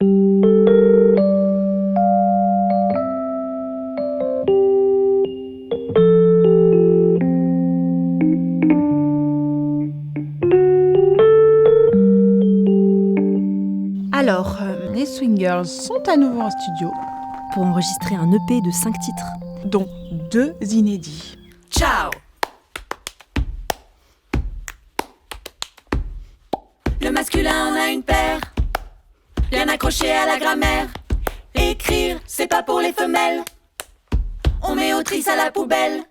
Alors, les Swingers sont à nouveau en studio, pour enregistrer un EP de 5 titres. dont 2 inédits. Ciao! Le masculin en a une paire, bien accroché à la grammaire. Écrire, c'est pas pour les femelles. On met autrice à la poubelle.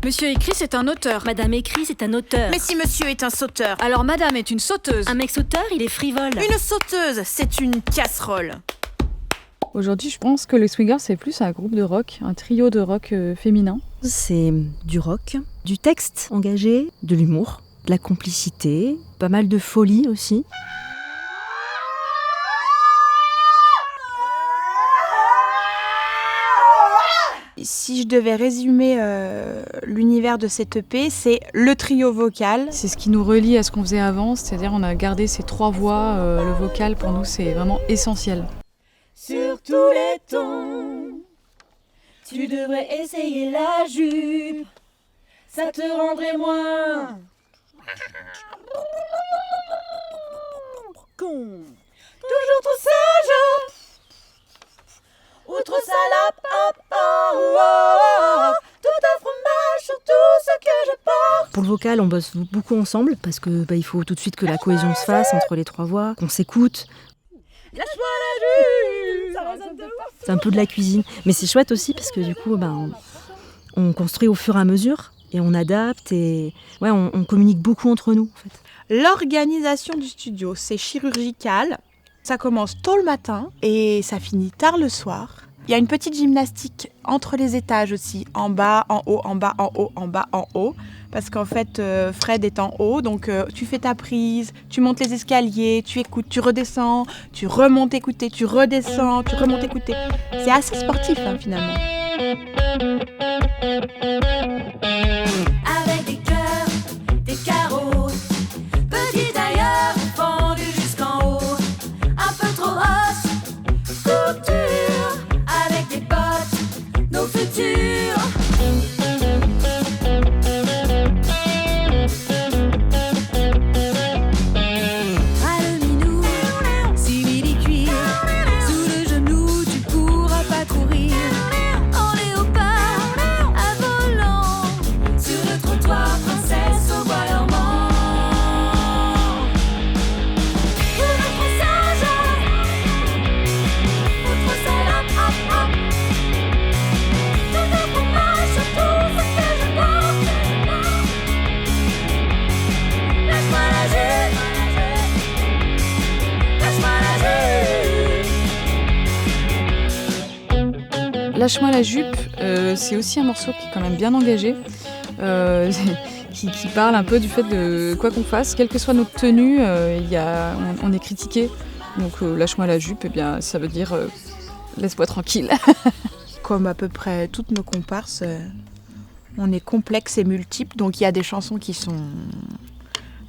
Monsieur Écrit, c'est un auteur. Madame Écrit, c'est un auteur. Mais si monsieur est un sauteur, Alors madame est une sauteuse. Un mec sauteur, il est frivole. une sauteuse, c'est une casserole. Aujourd'hui, je pense que les Swingers, c'est plus un groupe de rock, un trio de rock féminin. C'est du rock, du texte engagé, de l'humour, de la complicité, pas mal de folie aussi. Si je devais résumer l'univers de cette EP, c'est le trio vocal. C'est ce qui nous relie à ce qu'on faisait avant, c'est-à-dire on a gardé ces 3 voix. Le vocal, pour nous, c'est vraiment essentiel. Sur tous les tons, tu devrais essayer la jupe. Ça te rendrait moins con. Toujours trop sage, ou trop salope, hop, oh, oh, oh. Tout un fromage sur tout ce que je porte. Pour le vocal, on bosse beaucoup ensemble parce que il faut tout de suite que la cohésion se fasse entre les 3 voix, qu'on s'écoute. Lâche-moi la jupe, ça résonne de ouf. C'est un peu de la cuisine, mais c'est chouette aussi parce que du coup, on construit au fur et à mesure et on adapte et on communique beaucoup entre nous en fait. L'organisation du studio, c'est chirurgical. Ça commence tôt le matin et ça finit tard le soir. Il y a une petite gymnastique entre les étages aussi, en bas, en haut, en bas, en haut, en bas, en haut. Parce qu'en fait, Fred est en haut, donc tu fais ta prise, tu montes les escaliers, tu écoutes, tu redescends, tu remontes écouter, tu redescends, tu remontes écouter. C'est assez sportif finalement. Avec des cœurs, des carreaux, petit tailleur, fendu jusqu'en haut, un peu trop os, couture, avec des potes, nos futurs. Ah le minou, simili-cuir, sous le genou, tu pourras pas courir. En léopard, à volant, sur le trottoir, princesse au bois dormant. Toujours trop sage, ou trop salope, hop, hop. Tout un fromage sur tout ce que je porte. Lâche-moi la jupe, lâche-moi la jupe. Lâche-moi la jupe, c'est aussi un morceau qui est quand même bien engagé, qui parle un peu du fait de quoi qu'on fasse, quelle que soit notre tenue, on est critiqué. Donc lâche-moi la jupe, ça veut dire laisse-moi tranquille. Comme à peu près toutes nos comparses, on est complexe et multiple, donc il y a des chansons qui sont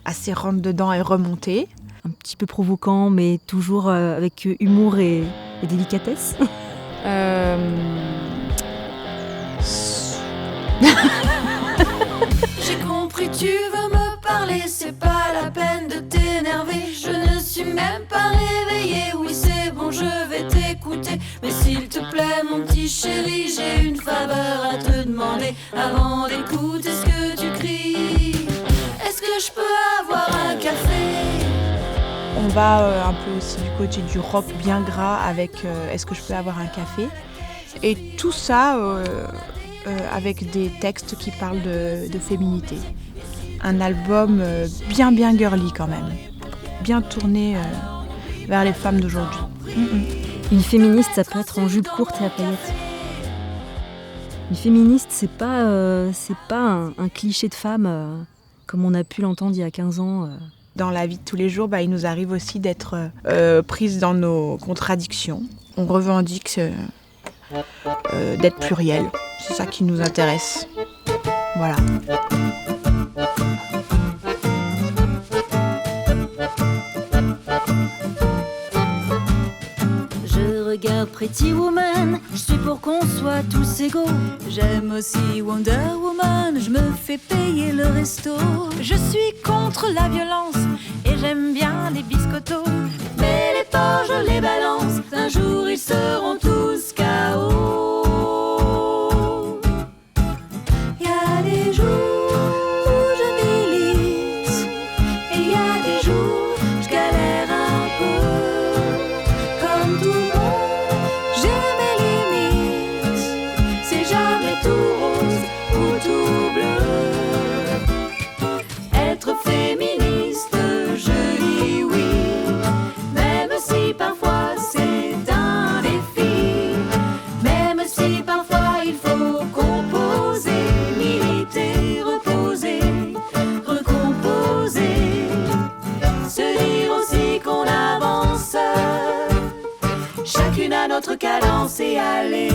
assez rentre-dedans et remontées. Un petit peu provoquant, mais toujours avec humour et délicatesse. J'ai compris, tu veux me parler, c'est pas la peine de t'énerver. Je ne suis même pas réveillée, oui c'est bon, je vais t'écouter. Mais s'il te plaît mon petit chéri, j'ai une faveur à te demander. Avant d'écouter ce que tu cries, est-ce que je peux avoir un café? On va un peu aussi du côté du rock bien gras avec Est-ce que je peux avoir un café? Et tout ça avec des textes qui parlent de féminité. Un album bien girly quand même, bien tourné vers les femmes d'aujourd'hui. Une féministe, ça peut être en jupe courte et à paillettes. Une féministe, c'est pas un cliché de femme comme on a pu l'entendre il y a 15 ans. Dans la vie de tous les jours, il nous arrive aussi d'être prises dans nos contradictions. On revendique d'être pluriel. C'est ça qui nous intéresse. Voilà. Regarde Pretty Woman, je suis pour qu'on soit tous égaux. J'aime aussi Wonder Woman, je me fais payer le resto. Je suis contre la violence et j'aime bien les biscottos. Mais les porcs, je les balance, un jour ils seront tous KO. Y a des jours où je milite, et y a des jours je galère un peu. Comme tout le monde, j'ai mes limites, c'est jamais tout rose ou tout bleu. Être féministe, je dis oui, même si parfois c'est un défi, même si parfois il faut composer, militer, reposer, recomposer, se dire aussi qu'on avance, chacune à notre cadence et aller.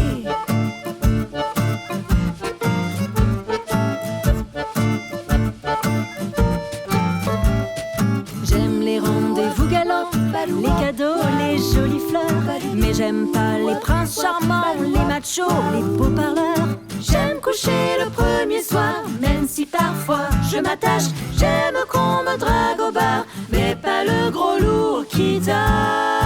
J'aime les rendez-vous galants, les cadeaux, les jolies fleurs, mais j'aime pas les princes charmants, les machos, les beaux parleurs. J'aime coucher le premier soir, même si parfois je m'attache. J'aime qu'on me drague au bar, mais pas le gros lourd qui tâche.